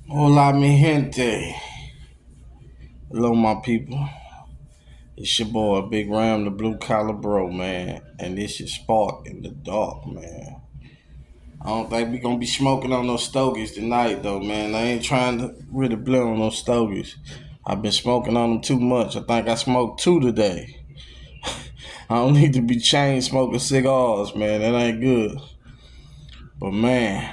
Hola, mi gente. Hello, my people. It's your boy, Big Ram, the blue collar bro, man. And this is Spark in the Dark, man. I don't think we gonna be smoking on no stogies tonight, though, man. I ain't trying to really blow on no stogies. I've been smoking on them too much. I think I smoked two today. I don't need to be chain smoking cigars, man. That ain't good. But man,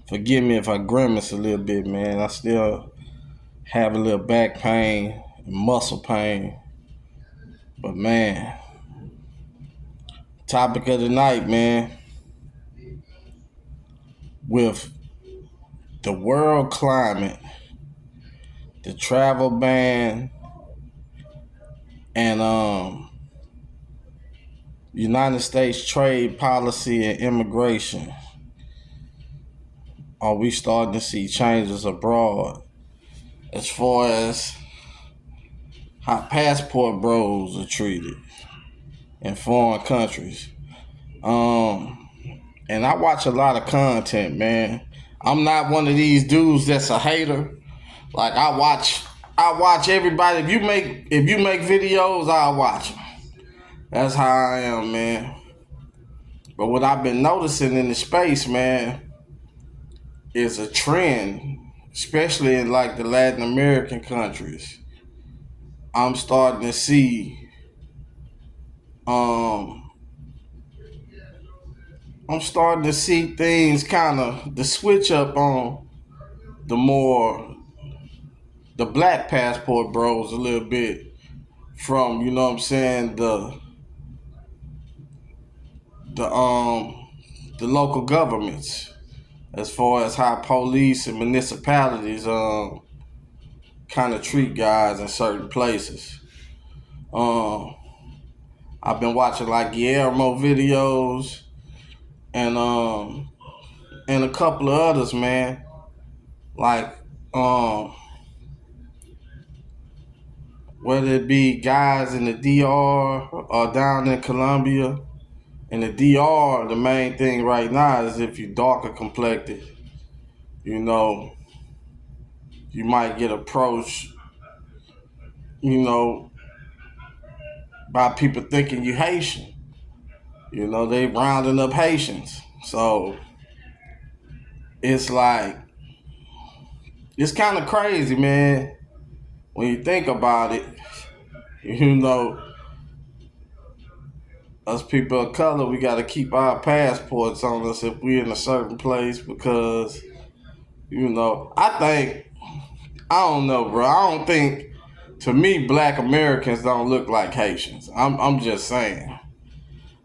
forgive me if I grimace a little bit, man. I still have a little back pain, and muscle pain. But man, topic of the night, man, with the world climate, the travel ban, and United States trade policy and immigration. Are we starting to see changes abroad as far as how passport bros are treated in foreign countries? Um, and I watch a lot of content, man. I'm not one of these dudes that's a hater. Like I watch everybody. If you make videos, I'll watch them. That's how I am, man. But what I've been noticing in the space, man, is a trend, especially in like the Latin American countries. I'm starting to see um I'm starting to see things kind of the switch up on the more the black passport bros a little bit from, you know what I'm saying, the the local governments as far as how police and municipalities kind of treat guys in certain places. Um, I've been watching like Guillermo videos and and a couple of others, man. Like whether it be guys in the DR or down in Colombia. In the DR, the main thing right now is if you darker complected, you know, you might get approached, you know, by people thinking you Haitian. You know, they rounding up Haitians. So it's like, it's kind of crazy, man, when you think about it. You know, us people of color, we got to keep our passports on us if we in a certain place because, you know, I don't know, bro. I don't think, to me, black Americans don't look like Haitians. I'm just saying.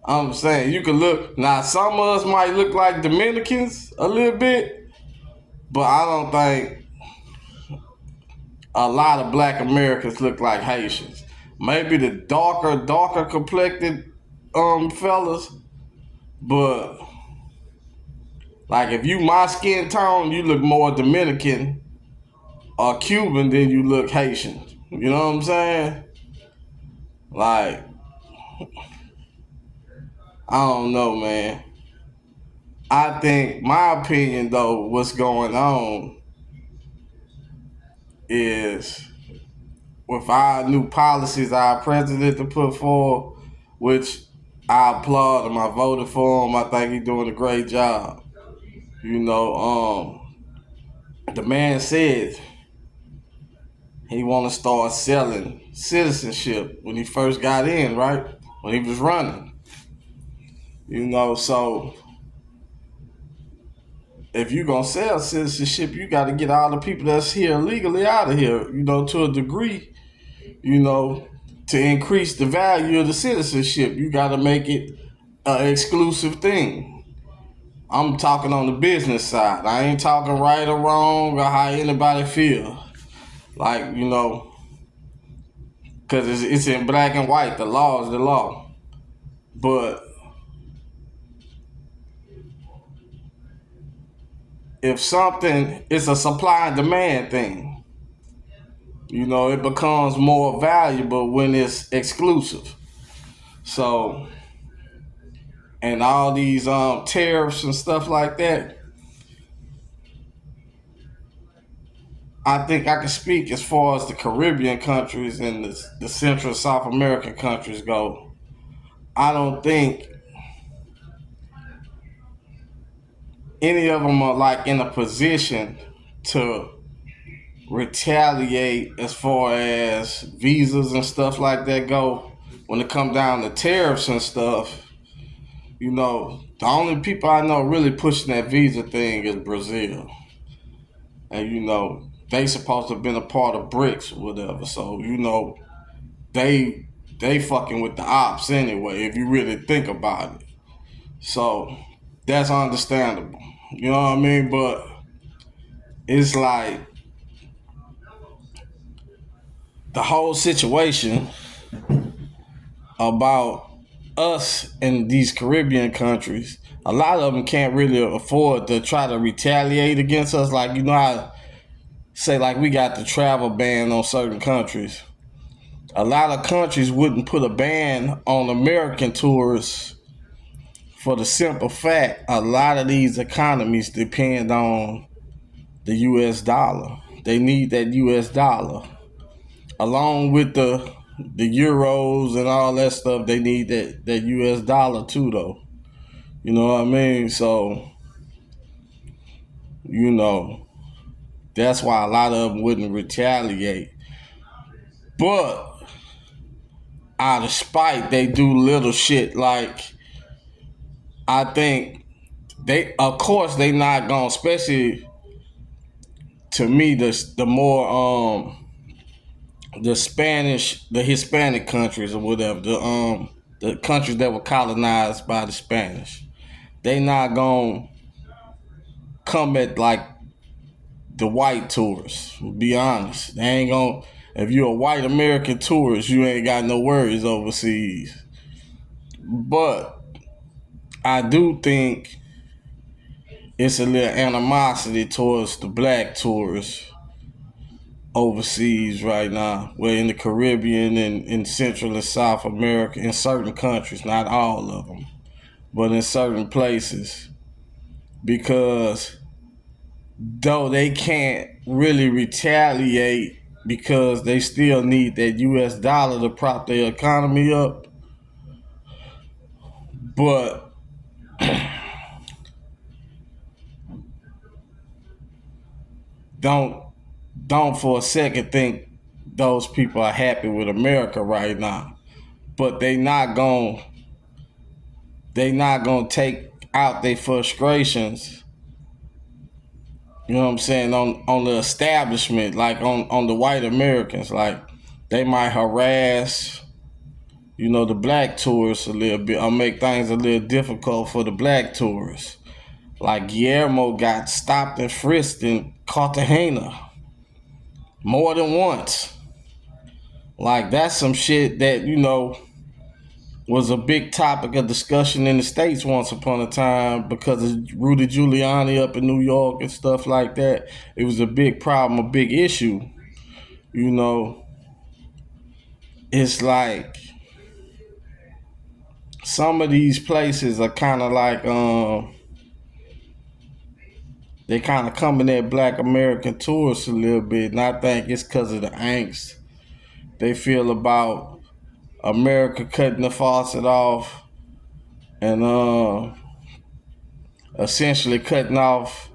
I'm saying you could look, now some of us might look like Dominicans a little bit, but I don't think a lot of black Americans look like Haitians. Maybe the darker complected fellas, but like if you my skin tone, you look more Dominican or Cuban than you look Haitian. You know what I'm saying? Like, I don't know, man. I think my opinion though, what's going on is with our new policies our president to put forward, which I applaud him. I voted for him. I think he's doing a great job. You know, the man said he want to start selling citizenship when he first got in, right? When he was running. You know, so if you gonna sell citizenship, you got to get all the people that's here legally out of here. You know, to a degree. You know, to increase the value of the citizenship, you got to make it an exclusive thing. I'm talking on the business side. I ain't talking right or wrong or how anybody feel. Like, you know, because it's in black and white. The law is the law. But if something, it's a supply and demand thing. You know, it becomes more valuable when it's exclusive. So, and all these tariffs and stuff like that, I think I can speak as far as the Caribbean countries and the Central South American countries go. I don't think any of them are like in a position to retaliate as far as visas and stuff like that go. When it come down to tariffs and stuff, the only people I know really pushing that visa thing is Brazil, and they supposed to have been a part of BRICS or whatever. So they they fucking with the ops anyway. If you really think about it, so that's understandable. You know what I mean? But it's like the whole situation about us in these Caribbean countries. A lot of them can't really afford to try to retaliate against us. Like, I say, like, we got the travel ban on certain countries. A lot of countries wouldn't put a ban on American tourists for the simple fact a lot of these economies depend on the US dollar. They need that US dollar. Along with the euros and all that stuff, they need that US dollar too, though. You know what I mean? So, you know, that's why a lot of them wouldn't retaliate. But out of spite, they do little shit like, I think of course, they not gonna, especially to me, the more the Hispanic countries or whatever, the countries that were colonized by the Spanish, they not gonna come at like the white tourists. Be honest, they ain't gonna. If you're a white American tourist, you ain't got no worries overseas. But I do think it's a little animosity towards the black tourists overseas right now. We're in the Caribbean and in Central and South America, in certain countries, not all of them, but in certain places, because though they can't really retaliate because they still need that US dollar to prop their economy up, but don't for a second think those people are happy with America right now. But they not gonna take out their frustrations, you know what I'm saying, on the establishment, like on the white Americans. Like, they might harass, the black tourists a little bit, or make things a little difficult for the black tourists. Like, Guillermo got stopped and frisked in Cartagena more than once. Like, that's some shit that, was a big topic of discussion in the States once upon a time because of Rudy Giuliani up in New York and stuff like that. It was a big problem, a big issue. It's like some of these places are kind of like, they kind of coming at black American tourists a little bit, and I think it's because of the angst they feel about America cutting the faucet off and essentially cutting off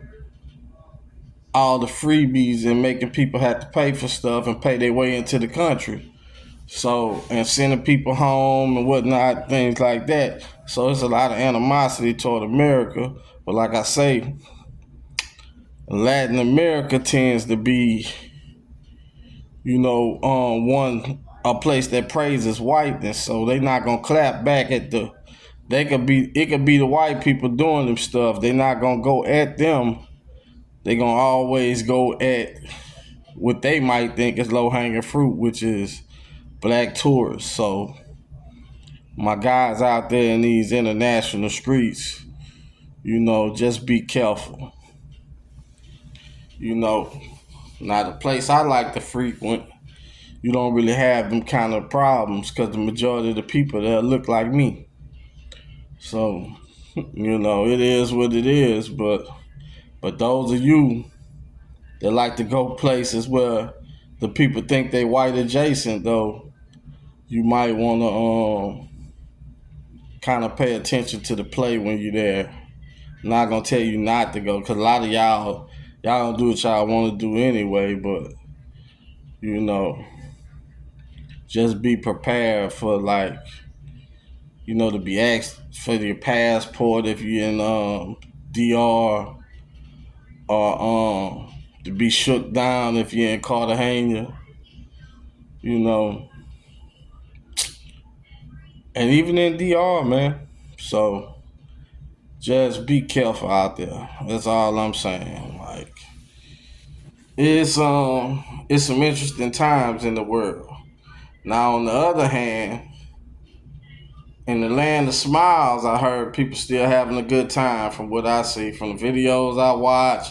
all the freebies and making people have to pay for stuff and pay their way into the country. So, and sending people home and whatnot, things like that. So it's a lot of animosity toward America. But like I say, Latin America tends to be, a place that praises whiteness. So they not gonna clap back at it could be the white people doing them stuff. They not gonna go at them. They gonna always go at what they might think is low hanging fruit, which is black tourists. So my guys out there in these international streets, just be careful. Now the place I like to frequent, you don't really have them kind of problems because the majority of the people there look like me. So, it is what it is. But those of you that like to go places where the people think they white adjacent, though, you might want to kind of pay attention to the play when you're there. I'm not gonna tell you not to go, cause a lot of y'all don't do what y'all want to do anyway. But you know, just be prepared for, like, to be asked for your passport if you're in DR, or to be shook down if you're in Cartagena. And even in DR, man. So just be careful out there. That's all I'm saying. Like, it's some interesting times in the world. Now, on the other hand, in the land of smiles, I heard people still having a good time from what I see, from the videos I watch,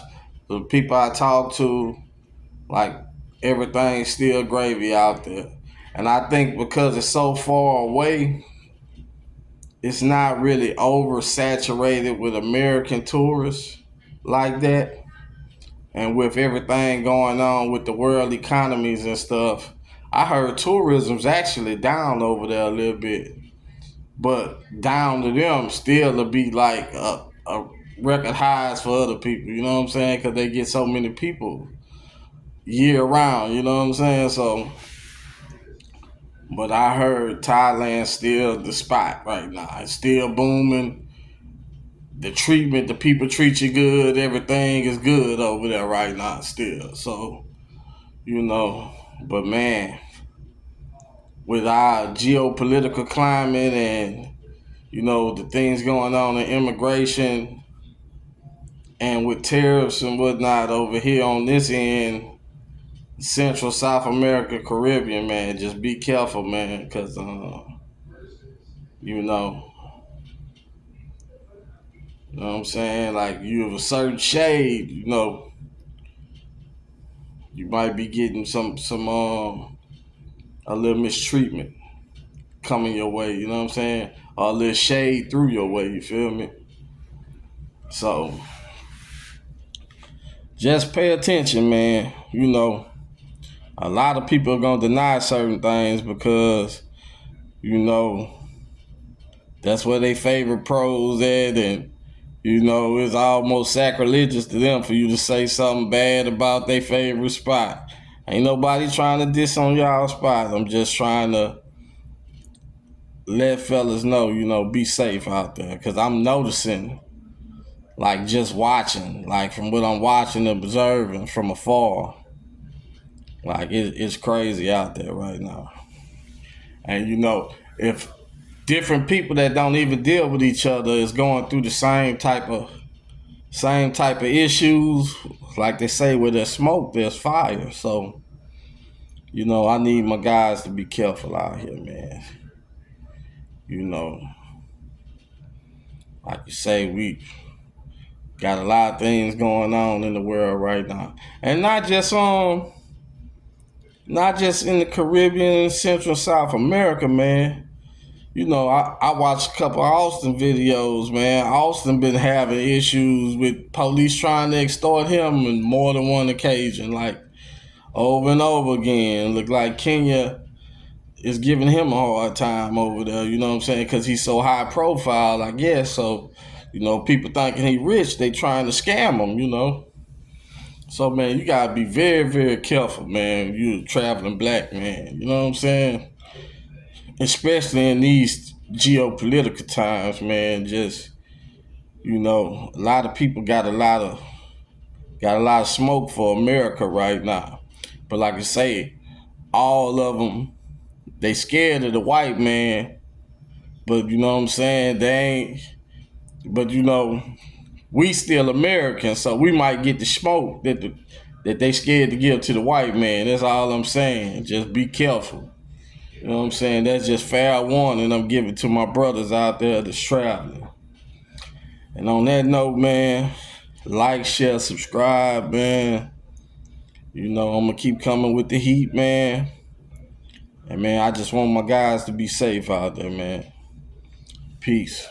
the people I talk to. Like, everything's still gravy out there. And I think because it's so far away, it's not really oversaturated with American tourists like that. And with everything going on with the world economies and stuff, I heard tourism's actually down over there a little bit. But down to them still to be like a record highs for other people, you know what I'm saying? Because they get so many people year round, you know what I'm saying? So, but I heard Thailand still the spot right now. It's still booming. The treatment, the people treat you good. Everything is good over there right now still. So, but man, with our geopolitical climate and, the things going on in immigration and with tariffs and whatnot over here on this end, Central, South America, Caribbean, man, just be careful, man, because, you know what I'm saying? Like, you have a certain shade, you might be getting some a little mistreatment coming your way, you know what I'm saying? Or a little shade through your way, you feel me? So, just pay attention, man. A lot of people are going to deny certain things because, that's where they favorite pros at, and, it's almost sacrilegious to them for you to say something bad about their favorite spot. Ain't nobody trying to diss on y'all spot. I'm just trying to let fellas know, be safe out there. Because I'm noticing, like, just watching, like, from what I'm watching and observing from afar, like, it's crazy out there right now. And, if different people that don't even deal with each other is going through the same type of issues, like they say, where there's smoke, there's fire. So, I need my guys to be careful out here, man. Like you say, we got a lot of things going on in the world right now. And not just in the Caribbean, Central, South America, man. I watched a couple of Austin videos, man. Austin been having issues with police trying to extort him on more than one occasion, like over and over again. Look like Kenya is giving him a hard time over there, you know what I'm saying? Because he's so high profile, I guess. So, people thinking he rich, they trying to scam him, So, man, you got to be very, very careful, man. You a traveling black man, you know what I'm saying? Especially in these geopolitical times, man. Just, a lot of people got a lot of smoke for America right now. But like I say, all of them, they scared of the white man. But you know what I'm saying? They ain't. But we still Americans, so we might get the smoke that they scared to give to the white man. That's all I'm saying. Just be careful. You know what I'm saying? That's just fair warning I'm giving to my brothers out there that's traveling. And on that note, man, like, share, subscribe, man. I'm going to keep coming with the heat, man. And, man, I just want my guys to be safe out there, man. Peace.